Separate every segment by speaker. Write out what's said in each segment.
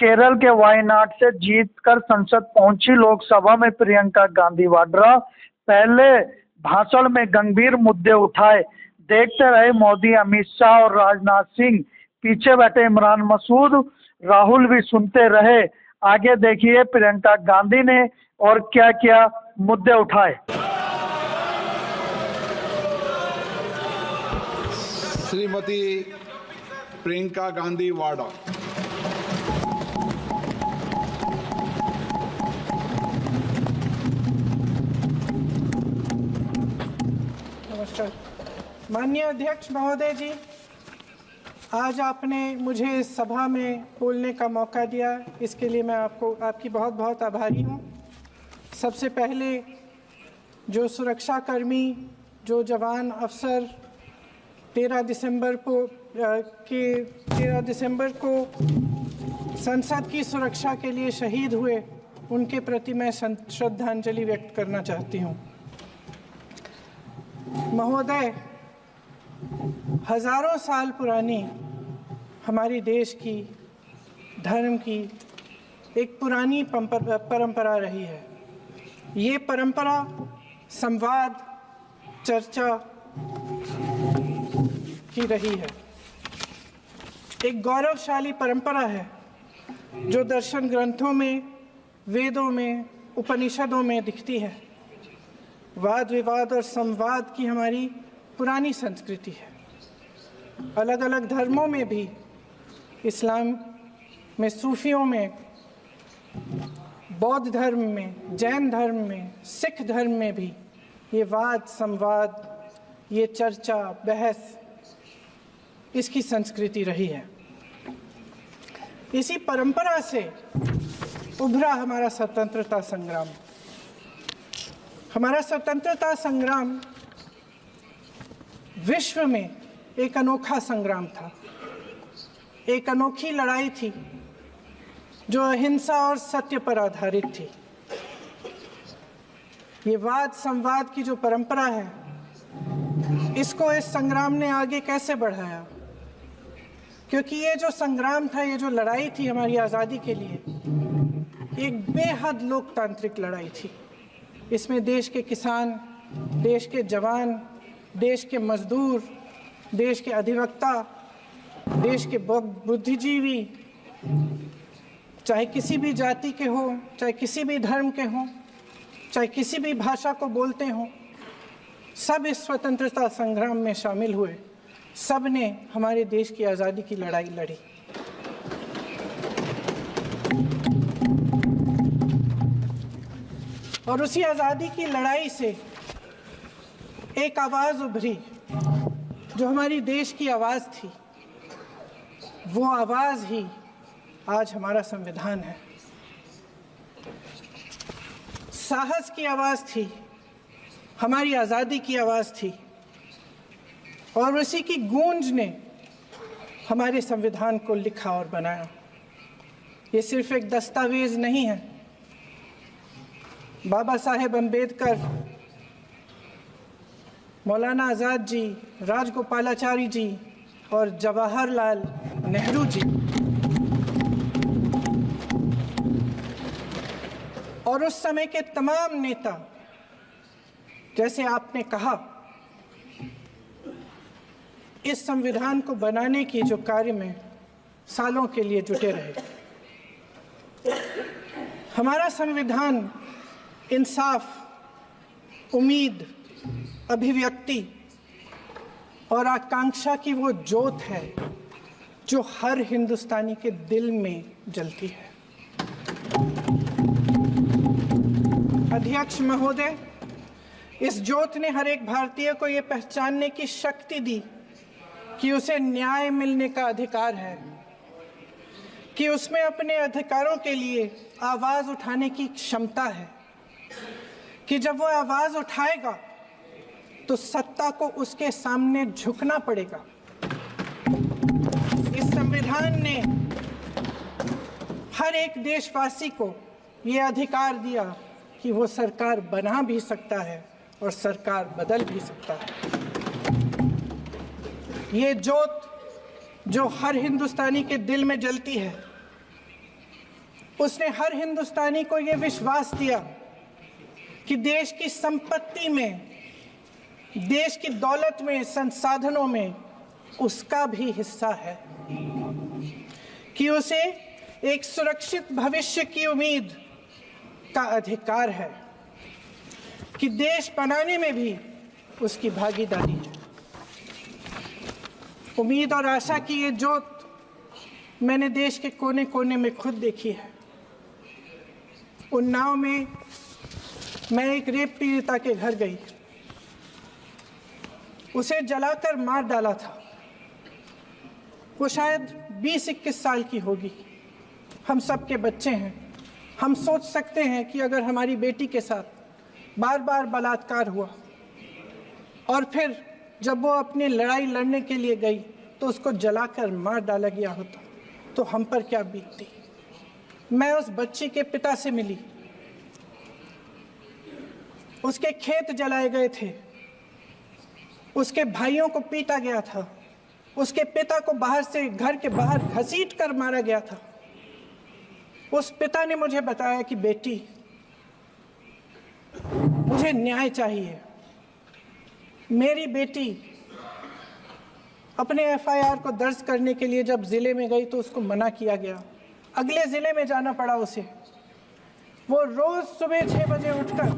Speaker 1: केरल के वायनाड से जीतकर संसद पहुंची लोकसभा में प्रियंका गांधी वाड्रा पहले भाषण में गंभीर मुद्दे उठाए। देखते रहे मोदी, अमित शाह और राजनाथ सिंह। पीछे बैठे इमरान मसूद, राहुल भी सुनते रहे। आगे देखिए प्रियंका गांधी ने और क्या क्या मुद्दे उठाए।
Speaker 2: श्रीमती प्रियंका गांधी वाड्रा।
Speaker 3: नमस्कार। माननीय अध्यक्ष महोदय जी, आज आपने मुझे इस सभा में बोलने का मौका दिया, इसके लिए मैं आपकी बहुत बहुत आभारी हूँ। सबसे पहले जो सुरक्षाकर्मी, जो जवान अफसर 13 दिसंबर को संसद की सुरक्षा के लिए शहीद हुए, उनके प्रति मैं श्रद्धांजलि व्यक्त करना चाहती हूँ। महोदय, हजारों साल पुरानी हमारी देश की, धर्म की एक पुरानी परंपरा रही है। ये परंपरा संवाद, चर्चा की रही है। एक गौरवशाली परंपरा है जो दर्शन ग्रंथों में, वेदों में, उपनिषदों में दिखती है। वाद विवाद और संवाद की हमारी पुरानी संस्कृति है। अलग अलग धर्मों में भी, इस्लाम में, सूफियों में, बौद्ध धर्म में, जैन धर्म में, सिख धर्म में भी ये वाद संवाद, ये चर्चा, बहस, इसकी संस्कृति रही है। इसी परंपरा से उभरा हमारा स्वतंत्रता संग्राम। हमारा स्वतंत्रता संग्राम विश्व में एक अनोखा संग्राम था, एक अनोखी लड़ाई थी जो अहिंसा और सत्य पर आधारित थी। ये वाद संवाद की जो परंपरा है, इसको इस संग्राम ने आगे कैसे बढ़ाया? क्योंकि ये जो संग्राम था, ये जो लड़ाई थी हमारी आज़ादी के लिए, एक बेहद लोकतांत्रिक लड़ाई थी। इसमें देश के किसान, देश के जवान, देश के मजदूर, देश के अधिवक्ता, देश के बुद्धिजीवी, चाहे किसी भी जाति के हो, चाहे किसी भी धर्म के हों, चाहे किसी भी भाषा को बोलते हों, सब इस स्वतंत्रता संग्राम में शामिल हुए। सब ने हमारे देश की आज़ादी की लड़ाई लड़ी। और उसी आज़ादी की लड़ाई से एक आवाज़ उभरी जो हमारी देश की आवाज़ थी। वो आवाज़ ही आज हमारा संविधान है। साहस की आवाज़ थी, हमारी आज़ादी की आवाज़ थी, और उसी की गूंज ने हमारे संविधान को लिखा और बनाया। ये सिर्फ एक दस्तावेज नहीं है। बाबा साहेब अम्बेडकर, मौलाना आज़ाद जी, राजगोपालाचारी जी और जवाहरलाल नेहरू जी और उस समय के तमाम नेता, जैसे आपने कहा, इस संविधान को बनाने की जो कार्य में सालों के लिए जुटे रहे। हमारा संविधान इंसाफ, उम्मीद, अभिव्यक्ति और आकांक्षा की वो ज्योत है जो हर हिंदुस्तानी के दिल में जलती है। अध्यक्ष महोदय, इस ज्योत ने हर एक भारतीय को ये पहचानने की शक्ति दी कि उसे न्याय मिलने का अधिकार है, कि उसमें अपने अधिकारों के लिए आवाज़ उठाने की क्षमता है, कि जब वो आवाज़ उठाएगा तो सत्ता को उसके सामने झुकना पड़ेगा। इस संविधान ने हर एक देशवासी को ये अधिकार दिया कि वो सरकार बना भी सकता है और सरकार बदल भी सकता है। ये ज्योत जो हर हिंदुस्तानी के दिल में जलती है, उसने हर हिंदुस्तानी को यह विश्वास दिया कि देश की संपत्ति में, देश की दौलत में, संसाधनों में उसका भी हिस्सा है, कि उसे एक सुरक्षित भविष्य की उम्मीद का अधिकार है, कि देश बनाने में भी उसकी भागीदारी है। उम्मीद और आशा की ये ज्योत मैंने देश के कोने कोने में खुद देखी है। उन्नाव में मैं एक रेप पीड़िता के घर गई, उसे जलाकर मार डाला था। वो शायद 20-21 साल की होगी। हम सब के बच्चे हैं। हम सोच सकते हैं कि अगर हमारी बेटी के साथ बार बार बलात्कार हुआ और फिर जब वो अपनी लड़ाई लड़ने के लिए गई तो उसको जलाकर मार डाला गया होता तो हम पर क्या बीतती। मैं उस बच्ची के पिता से मिली। उसके खेत जलाए गए थे, उसके भाइयों को पीटा गया था, उसके पिता को बाहर से, घर के बाहर घसीट कर मारा गया था। उस पिता ने मुझे बताया कि बेटी, मुझे न्याय चाहिए। मेरी बेटी अपने एफआईआर को दर्ज करने के लिए जब जिले में गई तो उसको मना किया गया। अगले जिले में जाना पड़ा उसे। वो रोज सुबह 6 बजे उठकर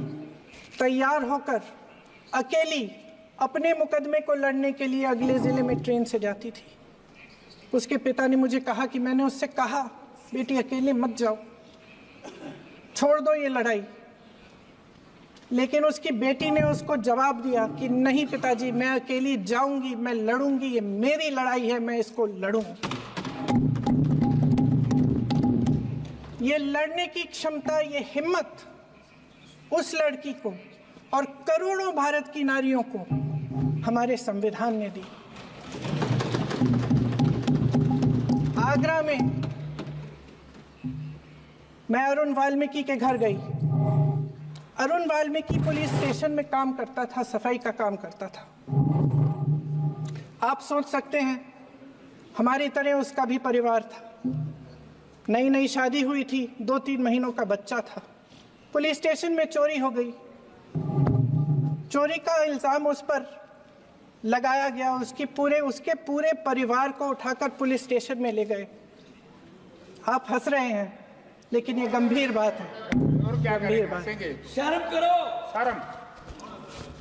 Speaker 3: तैयार होकर अकेली अपने मुकदमे को लड़ने के लिए अगले जिले में ट्रेन से जाती थी। उसके पिता ने मुझे कहा कि मैंने उससे कहा, बेटी अकेले मत जाओ, छोड़ दो ये लड़ाई। लेकिन उसकी बेटी ने उसको जवाब दिया कि नहीं पिताजी, मैं अकेली जाऊंगी, मैं लड़ूंगी, ये मेरी लड़ाई है, मैं इसको लड़ूंगी। ये लड़ने की क्षमता, ये हिम्मत उस लड़की को और करोड़ों भारत की नारियों को हमारे संविधान ने दी। आगरा में मैं अरुण वाल्मीकि के घर गई। अरुण वाल्मीकि पुलिस स्टेशन में काम करता था, सफाई का काम करता था। आप सोच सकते हैं हमारी तरह उसका भी परिवार था। नई नई शादी हुई थी, 2-3 महीनों का बच्चा था। पुलिस स्टेशन में चोरी हो गई। चोरी का इल्जाम उस पर लगाया गया। उसके पूरे परिवार को उठाकर पुलिस स्टेशन में ले गए। आप हंस रहे हैं, लेकिन ये गंभीर बात है। गंभीर बात।
Speaker 4: शर्म करो, शर्म।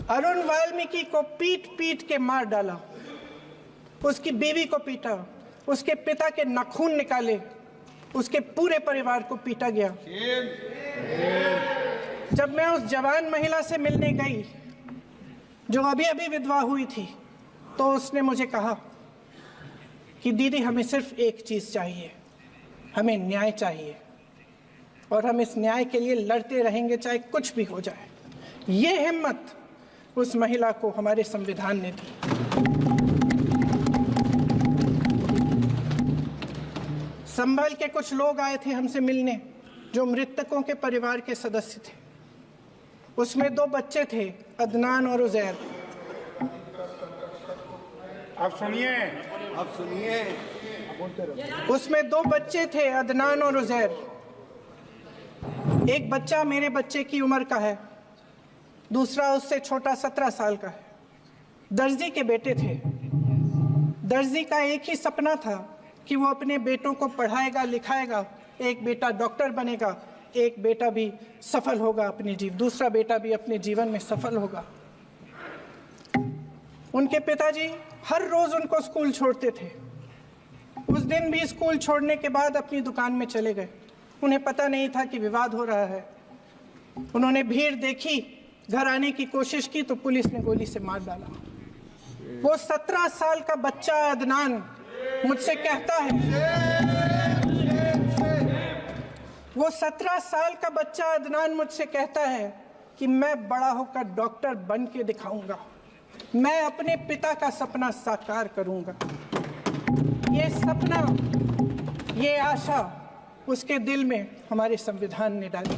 Speaker 3: अरुण वाल्मीकि को पीट पीट के मार डाला, उसकी बीवी को पीटा, उसके पिता के नाखून निकाले, उसके पूरे परिवार को पीटा गया। जब मैं उस जवान महिला से मिलने गई जो अभी अभी विधवा हुई थी, तो उसने मुझे कहा कि दीदी, हमें सिर्फ एक चीज चाहिए, हमें न्याय चाहिए और हम इस न्याय के लिए लड़ते रहेंगे, चाहे कुछ भी हो जाए। ये हिम्मत उस महिला को हमारे संविधान ने दी। संभल के कुछ लोग आए थे हमसे मिलने जो मृतकों के परिवार के सदस्य थे। उसमें 2 बच्चे थे, अदनान और उजैर।
Speaker 4: आप सुनिए।
Speaker 3: उसमें 2 बच्चे थे, अदनान और उजैर। एक बच्चा मेरे बच्चे की उम्र का है, दूसरा उससे छोटा 17 साल का है। दर्जी के बेटे थे। दर्जी का एक ही सपना था कि वो अपने बेटों को पढ़ाएगा, लिखाएगा। एक बेटा डॉक्टर बनेगा, एक बेटा भी सफल होगा दूसरा बेटा भी अपने जीवन में सफल होगा। उनके पिताजी हर रोज उनको स्कूल छोड़ते थे। उस दिन भी स्कूल छोड़ने के बाद अपनी दुकान में चले गए। उन्हें पता नहीं था कि विवाद हो रहा है। उन्होंने भीड़ देखी, घर आने की कोशिश की तो पुलिस ने गोली से मार डाला। वो 17 साल का बच्चा अदनान मुझसे कहता है, वो 17 साल का बच्चा अदनान मुझसे कहता है कि मैं बड़ा होकर डॉक्टर बन के दिखाऊंगा, मैं अपने पिता का सपना साकार करूंगा। ये सपना, ये आशा उसके दिल में हमारे संविधान ने डाली।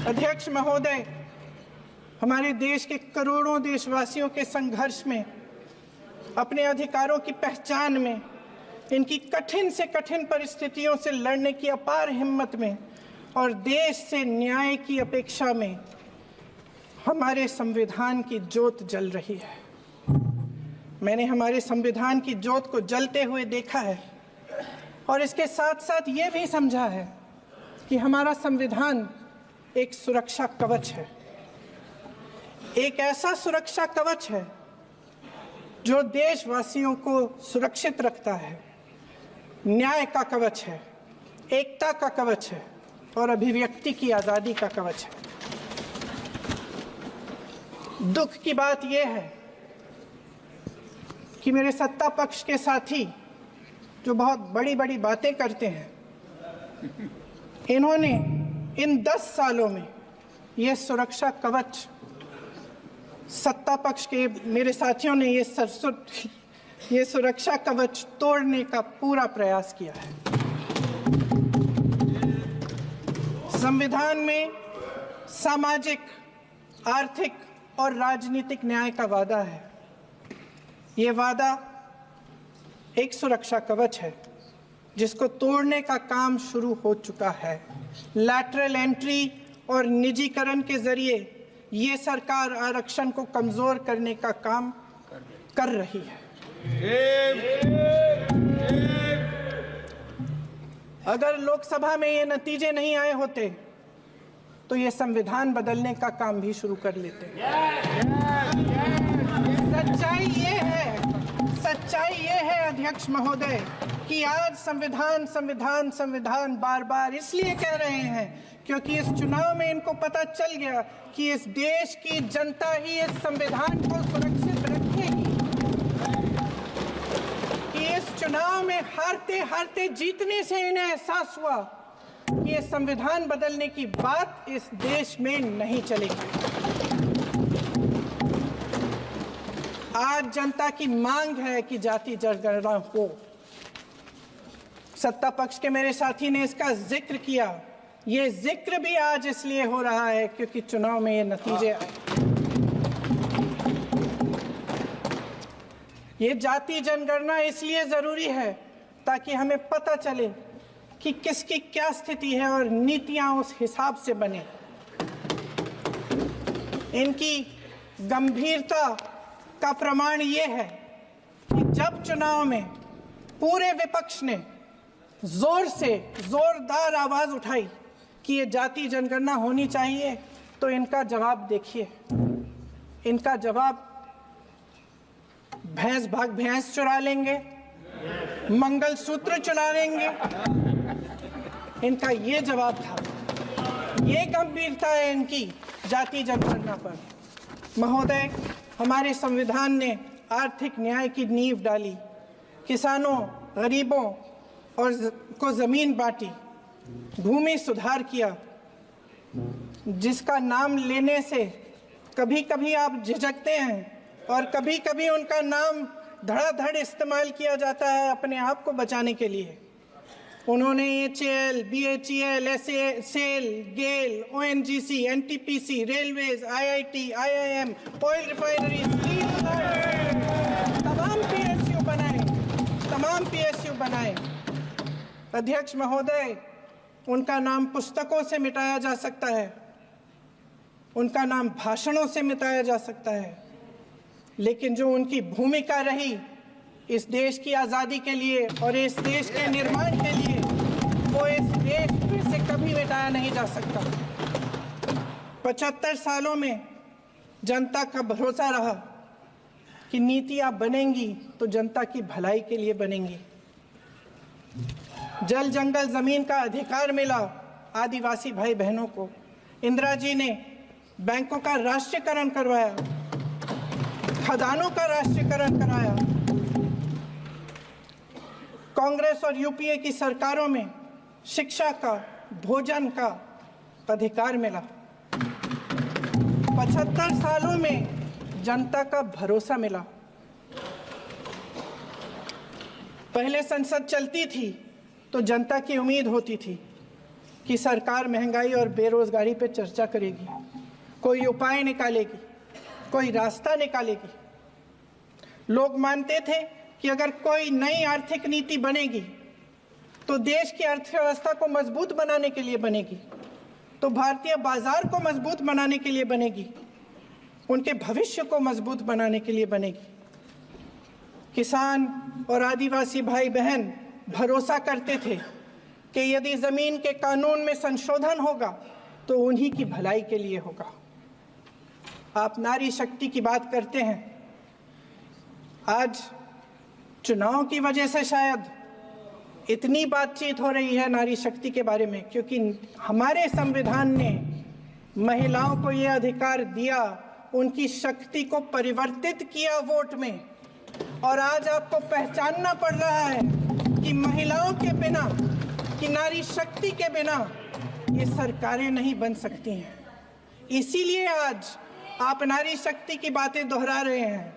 Speaker 3: अध्यक्ष महोदय, हमारे देश के करोड़ों देशवासियों के संघर्ष में, अपने अधिकारों की पहचान में इनकी कठिन से कठिन परिस्थितियों से लड़ने की अपार हिम्मत में और देश से न्याय की अपेक्षा में हमारे संविधान की ज्योत जल रही है। मैंने हमारे संविधान की ज्योत को जलते हुए देखा है और इसके साथ साथ ये भी समझा है कि हमारा संविधान एक सुरक्षा कवच है, एक ऐसा सुरक्षा कवच है जो देशवासियों को सुरक्षित रखता है, न्याय का कवच है, एकता का कवच है और अभिव्यक्ति की आज़ादी का कवच है। दुख की बात यह है कि मेरे सत्ता पक्ष के साथी जो बहुत बड़ी बड़ी बातें करते हैं, इन्होंने इन 10 सालों में ये सुरक्षा कवच, सत्ता पक्ष के मेरे साथियों ने ये सुरक्षा कवच तोड़ने का पूरा प्रयास किया है। संविधान में सामाजिक, आर्थिक और राजनीतिक न्याय का वादा है। ये वादा एक सुरक्षा कवच है जिसको तोड़ने का काम शुरू हो चुका है। लैटरल एंट्री और निजीकरण के जरिए ये सरकार आरक्षण को कमजोर करने का काम कर रही है। अगर लोकसभा में ये नतीजे नहीं आए होते तो ये संविधान बदलने का काम भी शुरू कर लेते। सच्चाई ये है अध्यक्ष महोदय कि आज संविधान बार बार इसलिए कह रहे हैं क्योंकि इस चुनाव में इनको पता चल गया कि इस देश की जनता ही इस संविधान को सुरक्षित रखेगी, कि इस चुनाव में हारते हारते जीतने से इन्हें एहसास हुआ कि ये संविधान बदलने की बात इस देश में नहीं चलेगी। आज जनता की मांग है कि जाति जनगणना हो। सत्ता पक्ष के मेरे साथी ने इसका जिक्र किया। ये जिक्र भी आज इसलिए हो रहा है क्योंकि चुनाव में ये नतीजे आए। ये जाति जनगणना इसलिए जरूरी है ताकि हमें पता चले कि किसकी क्या स्थिति है और नीतियां उस हिसाब से बने। इनकी गंभीरता का प्रमाण ये है कि जब चुनाव में पूरे विपक्ष ने जोरदार आवाज उठाई कि ये जाति जनगणना होनी चाहिए, तो इनका जवाब देखिए। इनका जवाब भैंस भाग भैंस चुरा लेंगे, मंगलसूत्र चुरा लेंगे, इनका ये जवाब था। ये गंभीरता है इनकी जाति जनगणना पर। महोदय, हमारे संविधान ने आर्थिक न्याय की नींव डाली, किसानों, गरीबों और को जमीन बांटी, भूमि सुधार किया, जिसका नाम लेने से कभी कभी आप झिझकते हैं और कभी कभी उनका नाम धड़ाधड़ इस्तेमाल किया जाता है अपने आप को बचाने के लिए। उन्होंने HAL, BHEL, SAIL, GAIL, ONGC, NTPC, railways, IIT, IIM, oil refinery, तमाम PSU बनाए। अध्यक्ष महोदय, उनका नाम पुस्तकों से मिटाया जा सकता है, उनका नाम भाषणों से मिटाया जा सकता है, लेकिन जो उनकी भूमिका रही इस देश की आज़ादी के लिए और इस देश के निर्माण के लिए, वो इस देश से कभी मिटाया नहीं जा सकता। 75 सालों में जनता का भरोसा रहा कि नीतियाँ बनेंगी तो जनता की भलाई के लिए बनेंगी। जल जंगल जमीन का अधिकार मिला आदिवासी भाई बहनों को। इंदिरा जी ने बैंकों का राष्ट्रीयकरण करवाया, खदानों का राष्ट्रीयकरण कराया। कांग्रेस और यूपीए की सरकारों में शिक्षा का, भोजन का अधिकार मिला। 75 सालों में जनता का भरोसा मिला। पहले संसद चलती थी तो जनता की उम्मीद होती थी कि सरकार महंगाई और बेरोजगारी पर चर्चा करेगी, कोई उपाय निकालेगी, कोई रास्ता निकालेगी। लोग मानते थे कि अगर कोई नई आर्थिक नीति बनेगी तो देश की अर्थव्यवस्था को मजबूत बनाने के लिए बनेगी, तो भारतीय बाजार को मजबूत बनाने के लिए बनेगी, उनके भविष्य को मजबूत बनाने के लिए बनेगी। किसान और आदिवासी भाई बहन भरोसा करते थे कि यदि जमीन के कानून में संशोधन होगा तो उन्हीं की भलाई के लिए होगा। आप नारी शक्ति की बात करते हैं। आज चुनाव की वजह से शायद इतनी बातचीत हो रही है नारी शक्ति के बारे में, क्योंकि हमारे संविधान ने महिलाओं को यह अधिकार दिया, उनकी शक्ति को परिवर्तित किया वोट में। और आज आपको पहचानना पड़ रहा है कि महिलाओं के बिना, कि नारी शक्ति के बिना ये सरकारें नहीं बन सकती हैं। इसीलिए आज आप नारी शक्ति की बातें दोहरा रहे हैं।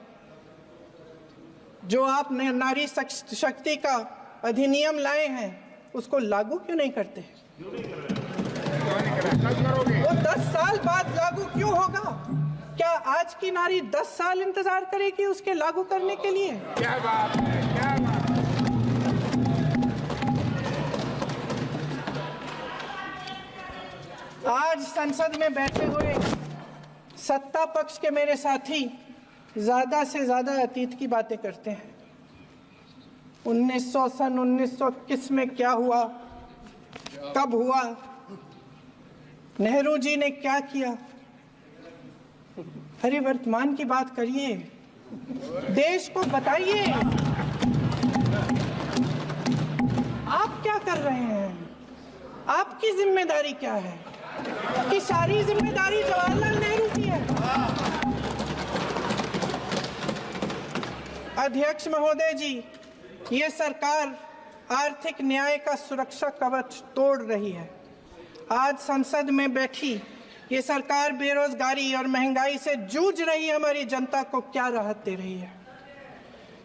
Speaker 3: जो आप नारी शक्ति का अधिनियम लाए हैं उसको लागू क्यों नहीं करते? वो 10 साल बाद लागू क्यों होगा? क्या आज की नारी 10 साल इंतजार करेगी उसके लागू करने के लिए?
Speaker 4: क्या बात है, क्या बात है।
Speaker 3: आज संसद में बैठे हुए सत्ता पक्ष के मेरे साथी ज्यादा से ज्यादा अतीत की बातें करते हैं। 1900 किस में क्या हुआ, कब हुआ, नेहरू जी ने क्या किया। अरे वर्तमान की बात करिए, देश को बताइए आप क्या कर रहे हैं, आपकी जिम्मेदारी क्या है? कि सारी जिम्मेदारी जवाहरलाल नेहरू की है। अध्यक्ष महोदय जी, ये सरकार आर्थिक न्याय का सुरक्षा कवच तोड़ रही है। आज संसद में बैठी ये सरकार बेरोजगारी और महंगाई से जूझ रही हमारी जनता को क्या राहत दे रही है?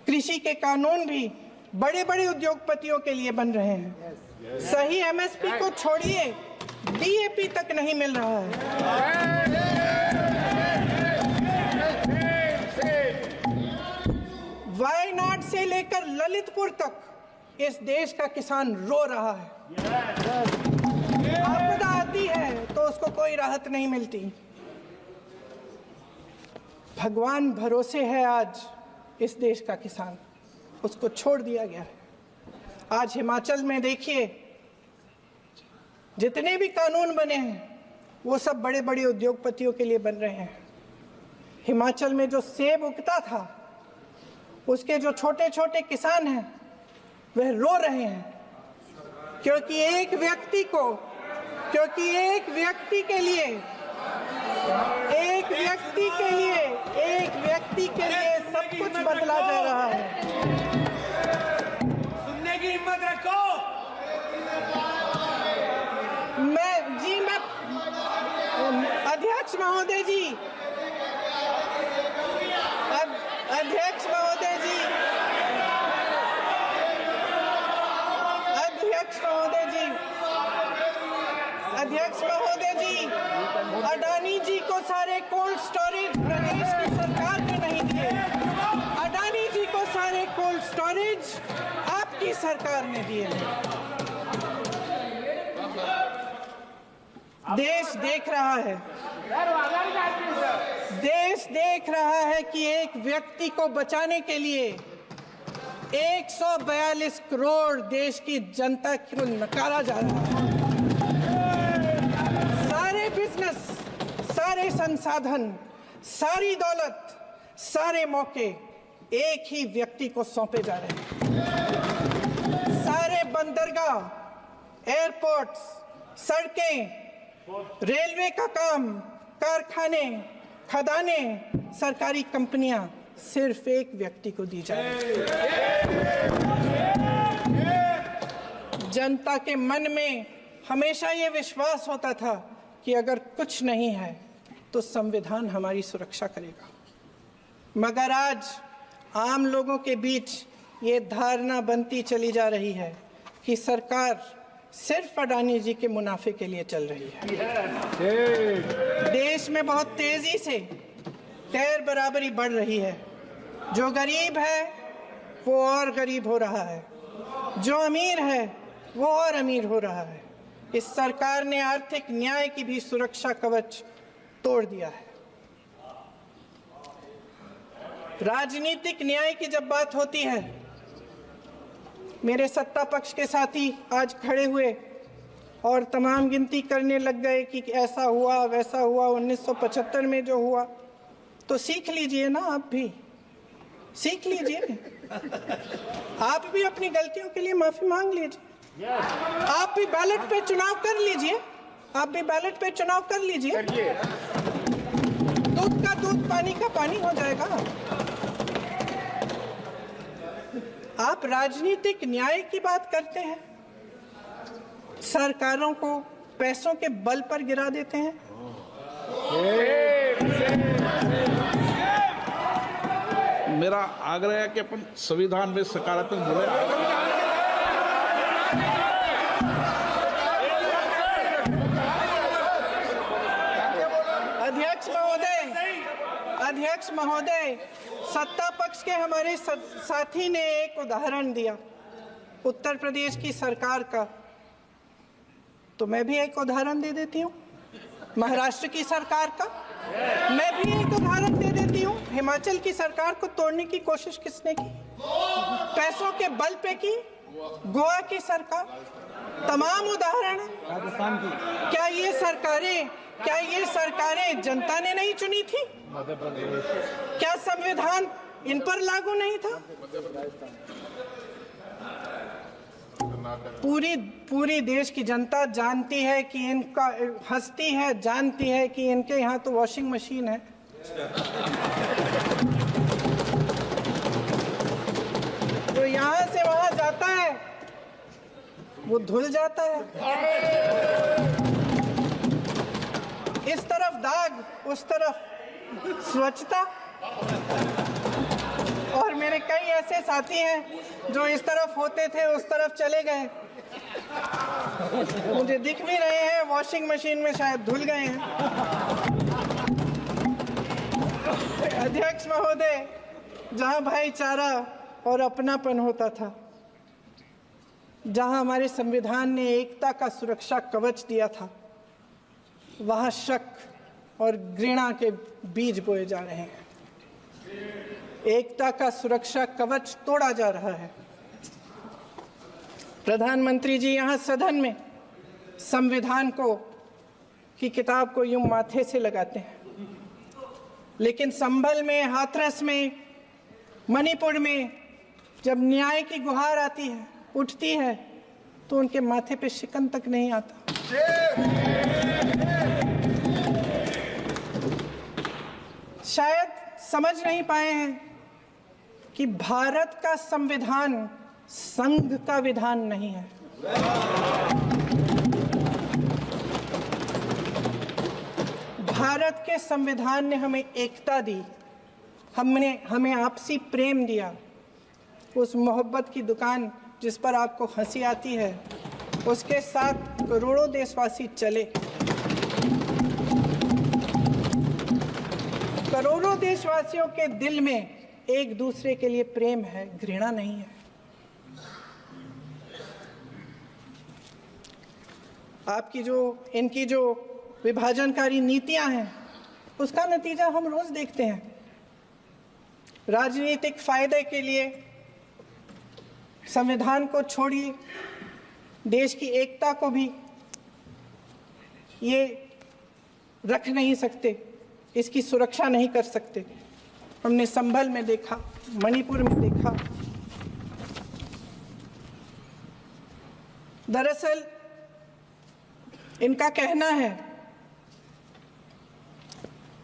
Speaker 3: कृषि के कानून भी बड़े बड़े उद्योगपतियों के लिए बन रहे हैं। सही एमएसपी को छोड़िए, डीएपी तक नहीं मिल रहा है। वायनाड से लेकर ललितपुर तक इस देश का किसान रो रहा है। आपदा आती है तो उसको कोई राहत नहीं मिलती। भगवान भरोसे है आज इस देश का किसान, उसको छोड़ दिया गया है। आज हिमाचल में देखिए, जितने भी कानून बने हैं वो सब बड़े बड़े उद्योगपतियों के लिए बन रहे हैं। हिमाचल में जो सेब उगता था उसके जो छोटे छोटे किसान हैं वह रो रहे हैं, क्योंकि एक व्यक्ति के लिए सब कुछ बदला जा रहा है।
Speaker 5: सुनने की हिम्मत रखो।
Speaker 3: अध्यक्ष महोदय जी, अध्यक्ष महोदय जी, अडानी जी को सारे कोल्ड स्टोरेज प्रदेश की सरकार ने नहीं दिए। अडानी जी को सारे कोल्ड स्टोरेज आपकी सरकार ने दिए। देश देख रहा है कि एक व्यक्ति को बचाने के लिए 142 करोड़ देश की जनता को नकारा जा रहा है। सारे बिजनेस, सारे संसाधन, सारी दौलत, सारे मौके एक ही व्यक्ति को सौंपे जा रहे हैं। सारे बंदरगाह, एयरपोर्ट्स, सड़कें, रेलवे का काम, कारखाने, खदाने, सरकारी कंपनियां सिर्फ एक व्यक्ति को दी जा रही है। जनता के मन में हमेशा ये विश्वास होता था कि अगर कुछ नहीं है तो संविधान हमारी सुरक्षा करेगा, मगर आज आम लोगों के बीच ये धारणा बनती चली जा रही है कि सरकार सिर्फ अडानी जी के मुनाफे के लिए चल रही है। देश में बहुत तेजी से गैर बराबरी बढ़ रही है। जो गरीब है वो और गरीब हो रहा है, जो अमीर है वो और अमीर हो रहा है। इस सरकार ने आर्थिक न्याय की भी सुरक्षा कवच तोड़ दिया है। राजनीतिक न्याय की जब बात होती है, मेरे सत्ता पक्ष के साथी आज खड़े हुए और तमाम गिनती करने लग गए कि ऐसा हुआ वैसा हुआ, 1975 में जो हुआ, तो सीख लीजिए ना, आप भी सीख लीजिए। आप भी अपनी गलतियों के लिए माफी मांग लीजिए। आप भी बैलेट पे चुनाव कर लीजिए, आप भी बैलेट पे चुनाव कर लीजिए। दूध का दूध, पानी का पानी हो जाएगा। आप राजनीतिक न्याय की बात करते हैं, सरकारों को पैसों के बल पर गिरा देते हैं।
Speaker 2: मेरा आग्रह है कि अपन संविधान में सकारात्मक बोले।
Speaker 3: अध्यक्ष महोदय, सत्ता पक्ष के हमारे साथी ने एक उदाहरण दिया उत्तर प्रदेश की सरकार का, तो मैं भी एक उदाहरण दे देती हूँ महाराष्ट्र की सरकार का। मैं भी एक उदाहरण दे देती हूँ हिमाचल की सरकार को तोड़ने की कोशिश किसने की, पैसों के बल पे की, गोवा की सरकार। तमाम उदाहरण राजस्थान की। क्या ये सरकारें जनता ने नहीं चुनी थी? क्या संविधान इन पर लागू नहीं था? पूरी देश की जनता जानती है कि इनका, हंसती है, जानती है कि इनके यहाँ तो वॉशिंग मशीन है। जो यहाँ से वहां जाता है वो धुल जाता है। इस तरफ दाग, उस तरफ स्वच्छता। और मेरे कई ऐसे साथी हैं जो इस तरफ होते थे उस तरफ चले गए, मुझे दिख भी रहे हैं, वॉशिंग मशीन में शायद धुल गए हैं। अध्यक्ष महोदय, जहां भाईचारा और अपनापन होता था, जहां हमारे संविधान ने एकता का सुरक्षा कवच दिया था, वहां शक और घृणा के बीज बोए जा रहे हैं। एकता का सुरक्षा कवच तोड़ा जा रहा है। प्रधानमंत्री जी यहाँ सदन में संविधान की किताब को यूं माथे से लगाते हैं, लेकिन संभल में, हाथरस में, मणिपुर में जब न्याय की गुहार आती है, उठती है, तो उनके माथे पे शिकन तक नहीं आता। शायद समझ नहीं पाए हैं कि भारत का संविधान संघ का विधान नहीं है। भारत के संविधान ने हमें एकता दी, हमें आपसी प्रेम दिया। उस मोहब्बत की दुकान जिस पर आपको हंसी आती है, उसके साथ करोड़ों देशवासी चले। करोड़ों देशवासियों के दिल में एक दूसरे के लिए प्रेम है, घृणा नहीं है। इनकी जो विभाजनकारी नीतियां हैं, उसका नतीजा हम रोज देखते हैं। राजनीतिक फायदे के लिए संविधान को छोड़िए, देश की एकता को भी ये रख नहीं सकते, इसकी सुरक्षा नहीं कर सकते। हमने संभल में देखा, मणिपुर में देखा। दरअसल इनका कहना है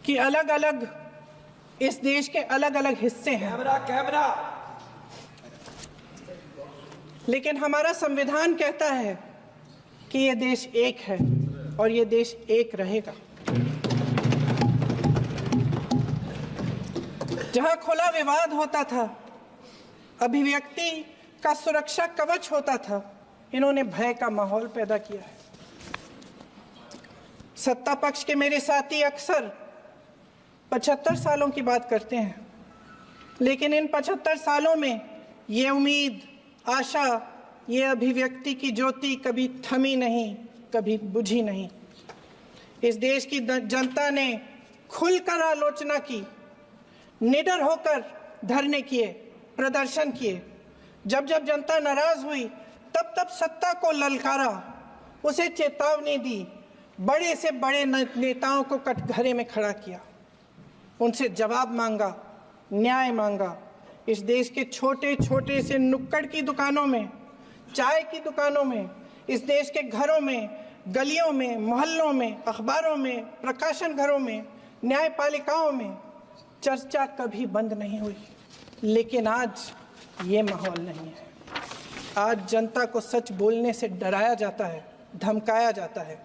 Speaker 3: कि अलग अलग, इस देश के अलग अलग हिस्से हैं। कैमरा। लेकिन हमारा संविधान कहता है कि ये देश एक है और ये देश एक रहेगा। जहां खुला विवाद होता था, अभिव्यक्ति का सुरक्षा कवच होता था, इन्होंने भय का माहौल पैदा किया है। सत्ता पक्ष के मेरे साथी अक्सर 75 सालों की बात करते हैं, लेकिन इन 75 सालों में ये उम्मीद, आशा, ये अभिव्यक्ति की ज्योति कभी थमी नहीं, कभी बुझी नहीं। इस देश की जनता ने खुलकर आलोचना की, निडर होकर धरने किए, प्रदर्शन किए। जब जब जनता नाराज हुई तब तब सत्ता को ललकारा, उसे चेतावनी दी, बड़े से बड़े नेताओं को कटघरे में खड़ा किया, उनसे जवाब मांगा, न्याय मांगा। इस देश के छोटे छोटे से नुक्कड़ की दुकानों में, चाय की दुकानों में, इस देश के घरों में, गलियों में, मोहल्लों में, अखबारों में, प्रकाशन घरों में, न्यायपालिकाओं में चर्चा कभी बंद नहीं हुई। लेकिन आज ये माहौल नहीं है। आज जनता को सच बोलने से डराया जाता है, धमकाया जाता है।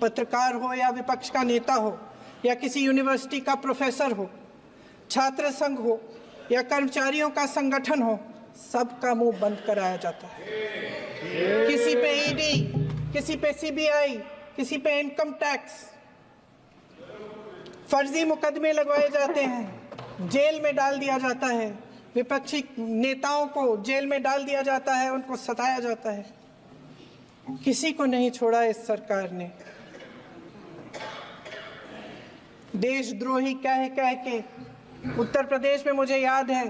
Speaker 3: पत्रकार हो या विपक्ष का नेता हो या किसी यूनिवर्सिटी का प्रोफेसर हो, छात्र संघ हो या कर्मचारियों का संगठन हो, सबका मुंह बंद कराया जाता है। किसी पे ईडी, किसी पे सीबीआई, किसी पे इनकम टैक्स, फर्जी मुकदमे लगवाए जाते हैं, जेल में डाल दिया जाता है, विपक्षी नेताओं को जेल में डाल दिया जाता है, उनको सताया जाता है। किसी को नहीं छोड़ा इस सरकार ने। देशद्रोही कह के उत्तर प्रदेश में मुझे याद है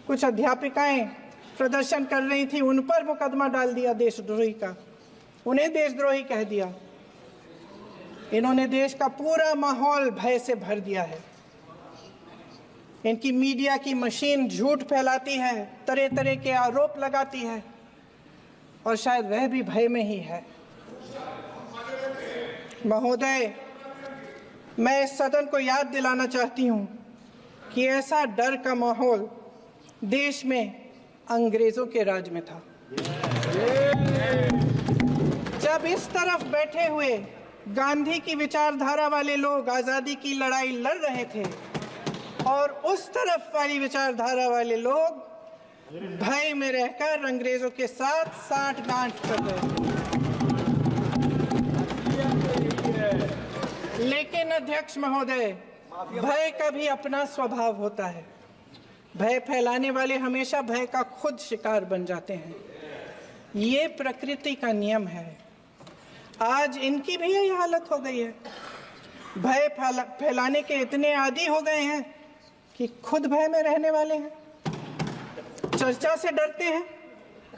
Speaker 3: कुछ अध्यापिकाएं प्रदर्शन कर रही थी, उन पर मुकदमा डाल दिया देशद्रोही का, उन्हें देशद्रोही कह दिया। इन्होंने देश का पूरा माहौल भय से भर दिया है। इनकी मीडिया की मशीन झूठ फैलाती है, तरह तरह के आरोप लगाती है, और शायद वह भी भय में ही है। महोदय, मैं इस सदन को याद दिलाना चाहती हूँ कि ऐसा डर का माहौल देश में अंग्रेजों के राज में था। जब इस तरफ बैठे हुए गांधी की विचारधारा वाले लोग आज़ादी की लड़ाई लड़ रहे थे और उस तरफ वाली विचारधारा वाले लोग भय में रहकर अंग्रेजों के साथ साठ-गांठ कर रहे थे। लेकिन अध्यक्ष महोदय, भय का भी अपना स्वभाव होता है। भय फैलाने वाले हमेशा भय का खुद शिकार बन जाते हैं। ये प्रकृति का नियम है। आज इनकी भी यही हालत हो गई है। भय फैलाने के इतने आदी हो गए हैं कि खुद भय में रहने वाले हैं। चर्चा से डरते हैं,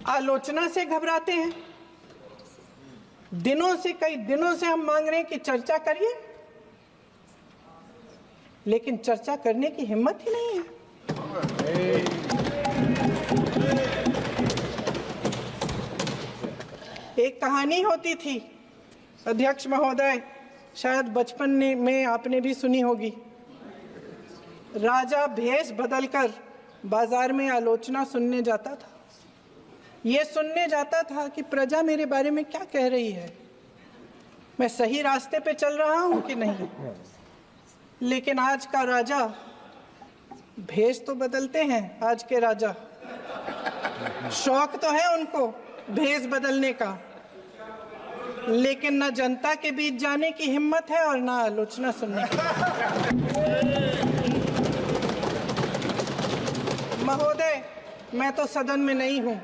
Speaker 3: आलोचना से घबराते हैं। कई दिनों से हम मांग रहे हैं कि चर्चा करिए, लेकिन चर्चा करने की हिम्मत ही नहीं है। एक कहानी होती थी अध्यक्ष महोदय, शायद बचपन में आपने भी सुनी होगी। राजा भेष बदलकर बाजार में आलोचना सुनने जाता था। ये सुनने जाता था कि प्रजा मेरे बारे में क्या कह रही है, मैं सही रास्ते पे चल रहा हूं कि नहीं। लेकिन आज का राजा, भेष तो बदलते हैं आज के राजा, शौक तो है उनको भेष बदलने का, लेकिन न जनता के बीच जाने की हिम्मत है और न आलोचना सुनने की। महोदय, मैं तो सदन में नहीं हूं।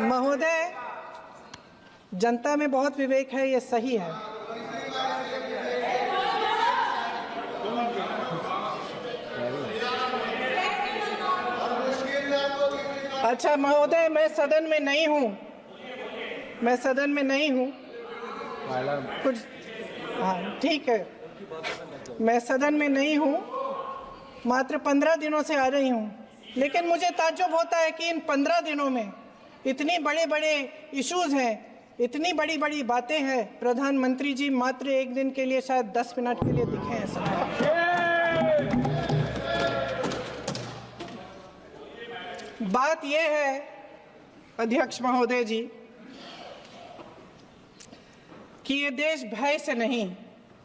Speaker 3: महोदय, जनता में बहुत विवेक है, ये सही है। अच्छा महोदय, मैं सदन में नहीं हूँ, कुछ हाँ ठीक है, मैं सदन में नहीं हूँ, मात्र 15 दिनों से आ रही हूँ। लेकिन मुझे ताज्जुब होता है कि इन 15 दिनों में इतनी बड़े इश्यूज हैं, इतनी बड़ी बातें हैं, प्रधानमंत्री जी मात्र एक दिन के लिए शायद 10 मिनट के लिए दिखे हैं सब। बात यह है अध्यक्ष महोदय जी कि ये देश भय से नहीं,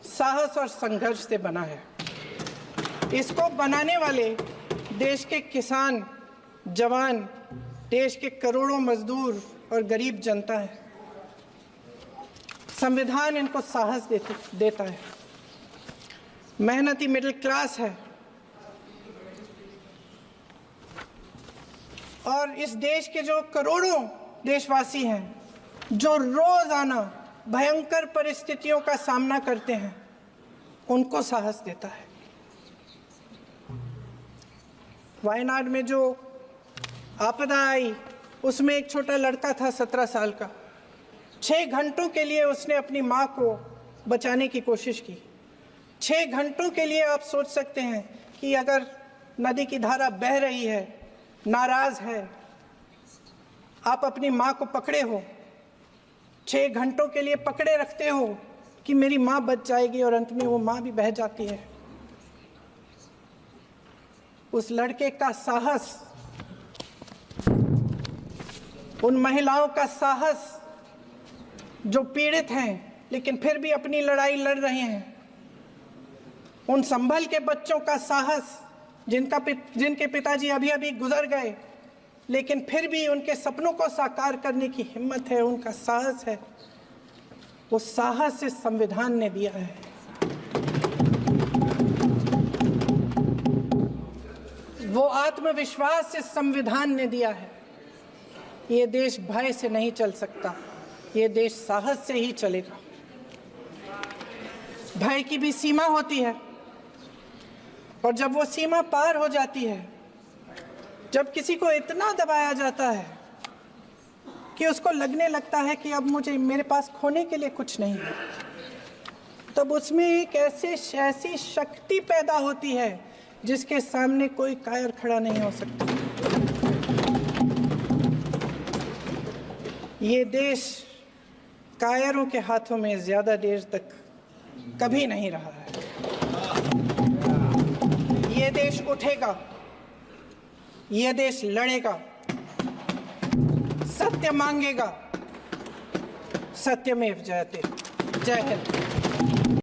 Speaker 3: साहस और संघर्ष से बना है। इसको बनाने वाले देश के किसान, जवान, देश के करोड़ों मजदूर और गरीब जनता है। संविधान इनको साहस देता है। मेहनती मिडिल क्लास है और इस देश के जो करोड़ों देशवासी हैं जो रोजाना भयंकर परिस्थितियों का सामना करते हैं, उनको साहस देता है। वायनाड में जो आपदा आई उसमें एक छोटा लड़का था 17 साल का। 6 घंटों के लिए उसने अपनी माँ को बचाने की कोशिश की। 6 घंटों के लिए आप सोच सकते हैं कि अगर नदी की धारा बह रही है, नाराज है, आप अपनी माँ को पकड़े हो, 6 घंटों के लिए पकड़े रखते हो कि मेरी माँ बच जाएगी और अंत में वो माँ भी बह जाती है। उस लड़के का साहस, उन महिलाओं का साहस जो पीड़ित हैं लेकिन फिर भी अपनी लड़ाई लड़ रहे हैं, उन संभल के बच्चों का साहस जिनके पिताजी अभी अभी गुजर गए लेकिन फिर भी उनके सपनों को साकार करने की हिम्मत है, उनका साहस है, वो साहस इस संविधान ने दिया है। वो आत्मविश्वास इस संविधान ने दिया है। ये देश भय से नहीं चल सकता, ये देश साहस से ही चलेगा। भय की भी सीमा होती है और जब वो सीमा पार हो जाती है, जब किसी को इतना दबाया जाता है कि उसको लगने लगता है कि अब मेरे पास खोने के लिए कुछ नहीं है, तब उसमें एक ऐसी शक्ति पैदा होती है जिसके सामने कोई कायर खड़ा नहीं हो सकता। ये देश कायरों के हाथों में ज्यादा देर तक कभी नहीं रहा है। ये देश उठेगा, ये देश लड़ेगा, सत्य मांगेगा, सत्यमेव जयते। जय हिंद।